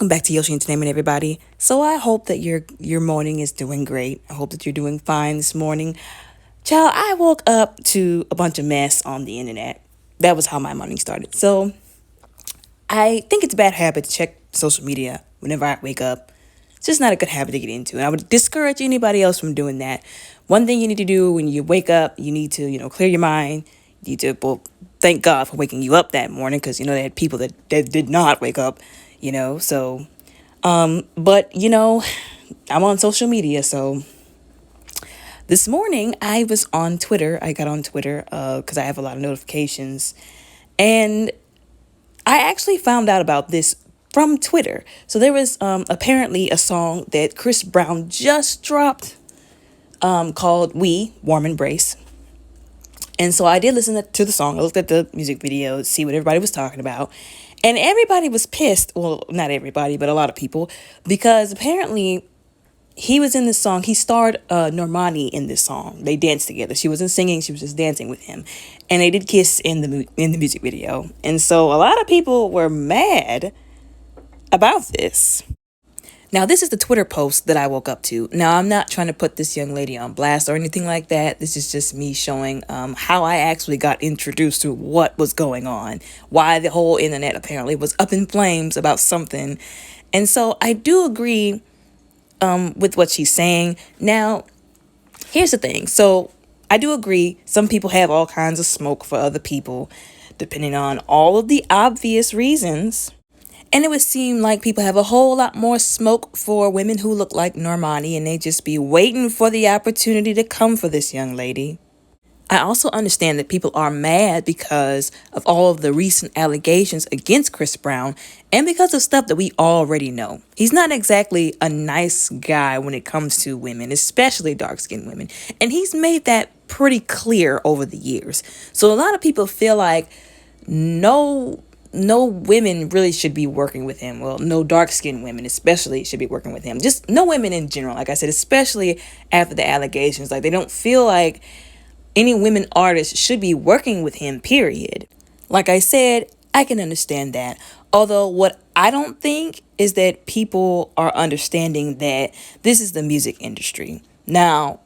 Welcome back to Yoshi Entertainment, everybody. So I hope that your morning is doing great. I hope that you're doing fine this morning. Child, I woke up to a bunch of mess on the internet. That was how my morning started. So I think it's a bad habit to check social media whenever I wake up. It's just not a good habit to get into. And I would discourage anybody else from doing that. One thing you need to do when you wake up, you need to, clear your mind. You need to, thank God for waking you up that morning because, they had people that did not wake up, so, but, I'm on social media. So this morning I was on Twitter. I got on Twitter because I have a lot of notifications. And I actually found out about this from Twitter. So there was apparently a song that Chris Brown just dropped called We, Warm Embrace. And so I did listen to the song. I looked at the music video, see what everybody was talking about. And everybody was pissed. Well, not everybody, but a lot of people. Because apparently he was in this song. He starred Normani in this song. They danced together. She wasn't singing. She was just dancing with him. And they did kiss in the music video. And so a lot of people were mad about this. Now, this is the Twitter post that I woke up to. Now, I'm not trying to put this young lady on blast or anything like that. This is just me showing how I actually got introduced to what was going on, why the whole internet apparently was up in flames about something. And so I do agree with what she's saying. Now, here's the thing. So I do agree. Some people have all kinds of smoke for other people, depending on all of the obvious reasons. And it would seem like people have a whole lot more smoke for women who look like Normani, and they just be waiting for the opportunity to come for this young lady. I also understand that people are mad because of all of the recent allegations against Chris Brown and because of stuff that we already know. He's not exactly a nice guy when it comes to women, especially dark-skinned women. And he's made that pretty clear over the years. So a lot of people feel like no women really should be working with him. Well, no dark-skinned women especially should be working with him. Just no women in general, like I said, especially after the allegations. Like, they don't feel like any women artists should be working with him, period. Like I said, I can understand that. Although what I don't think is that people are understanding that this is the music industry. Now,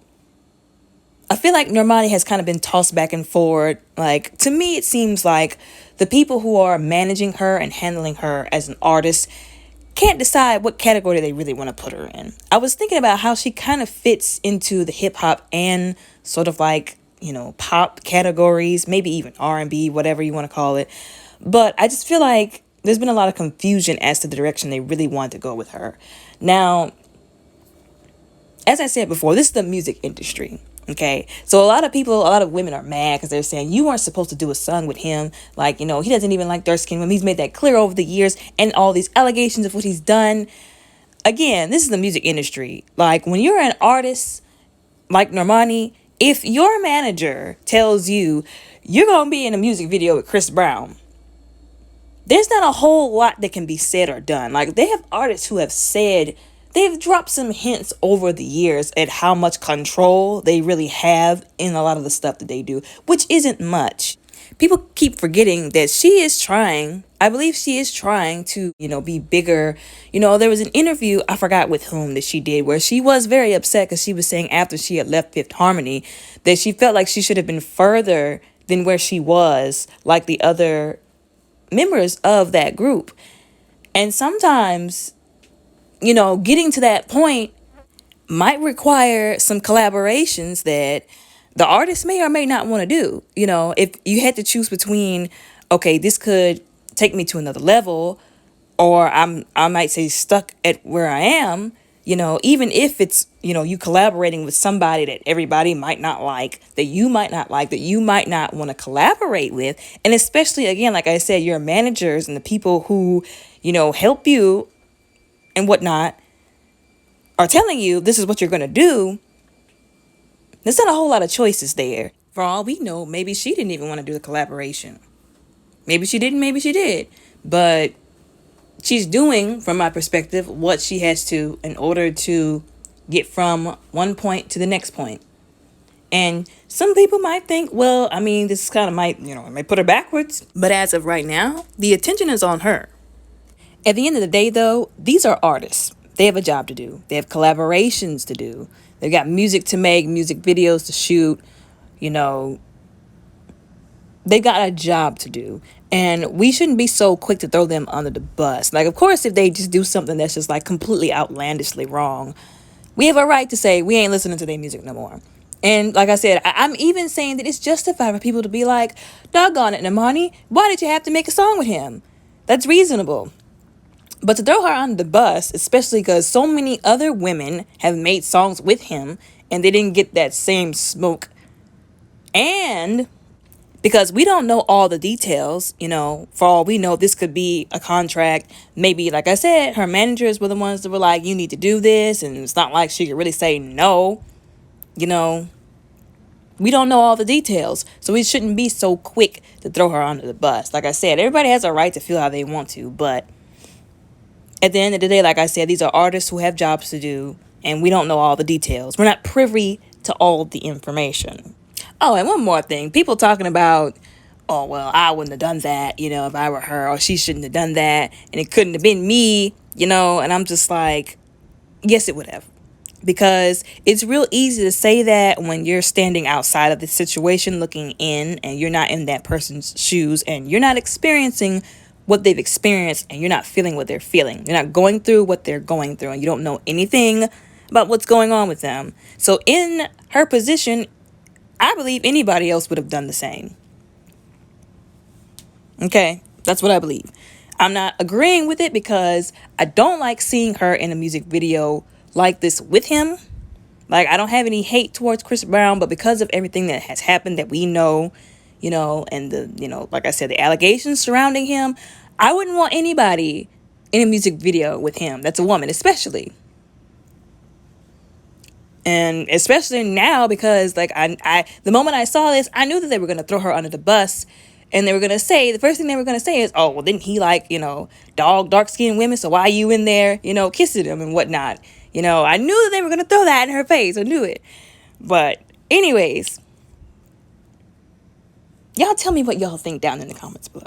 I feel like Normani has kind of been tossed back and forward. Like, to me, it seems like the people who are managing her and handling her as an artist can't decide what category they really want to put her in. I was thinking about how she kind of fits into the hip hop and sort of like, pop categories, maybe even R&B, whatever you want to call it. But I just feel like there's been a lot of confusion as to the direction they really want to go with her. Now, as I said before, this is the music industry. Okay, so a lot of women are mad because they're saying you weren't supposed to do a song with him. Like, he doesn't even like dark skin women. He's made that clear over the years, and all these allegations of what he's done. Again, this is the music industry. Like, when you're an artist like Normani, if your manager tells you you're going to be in a music video with Chris Brown, there's not a whole lot that can be said or done. Like, they have artists who have said, they've dropped some hints over the years at how much control they really have in a lot of the stuff that they do, which isn't much. People keep forgetting that she is trying, I believe she is trying to, be bigger. There was an interview, I forgot with whom, that she did where she was very upset because she was saying after she had left Fifth Harmony that she felt like she should have been further than where she was, like the other members of that group. And sometimes, getting to that point might require some collaborations that the artist may or may not want to do. If you had to choose between, okay, this could take me to another level, or I might say stuck at where I am, even if it's, you collaborating with somebody that everybody might not like, that you might not like, that you might not want to collaborate with. And especially, again, like I said, your managers and the people who, help you and whatnot are telling you this is what you're going to do. There's not a whole lot of choices there. For all we know, maybe she didn't even want to do the collaboration. Maybe she didn't, maybe she did. But she's doing, from my perspective, what she has to in order to get from one point to the next point. And some people might think, well, this kind of might put her backwards. But as of right now, the attention is on her. At the end of the day, though, these are artists. They have a job to do. They have collaborations to do. They've got music to make, music videos to shoot. You know, they got a job to do. And we shouldn't be so quick to throw them under the bus. Like, of course, if they just do something that's just like completely outlandishly wrong, we have a right to say we ain't listening to their music no more. And like I said, I'm even saying that it's justified for people to be like, doggone it, Normani, why did you have to make a song with him? That's reasonable. But to throw her under the bus, especially because so many other women have made songs with him and they didn't get that same smoke. And because we don't know all the details, for all we know, this could be a contract. Maybe, like I said, her managers were the ones that were like, you need to do this. And it's not like she could really say no. We don't know all the details. So we shouldn't be so quick to throw her under the bus. Like I said, everybody has a right to feel how they want to. But at the end of the day, like I said, these are artists who have jobs to do. And we don't know all the details. We're not privy to all the information. Oh, and one more thing. People talking about, oh, well, I wouldn't have done that, if I were her, or she shouldn't have done that, and it couldn't have been me, and I'm just like, yes, it would have. Because it's real easy to say that when you're standing outside of the situation looking in and you're not in that person's shoes and you're not experiencing what they've experienced and you're not feeling what they're feeling. You're not going through what they're going through and you don't know anything about what's going on with them. So in her position, I believe anybody else would have done the same. Okay, that's what I believe. I'm not agreeing with it because I don't like seeing her in a music video like this with him. Like, I don't have any hate towards Chris Brown, but because of everything that has happened that we know, and like I said, the allegations surrounding him, I wouldn't want anybody in a music video with him. That's a woman, especially. And especially now, because like I the moment I saw this, I knew that they were going to throw her under the bus. And they were going to say, the first thing they were going to say is, oh, well, didn't he like, dark-skinned women? So why are you in there, kissing them and whatnot? I knew that they were going to throw that in her face. I knew it. But anyways, y'all tell me what y'all think down in the comments below.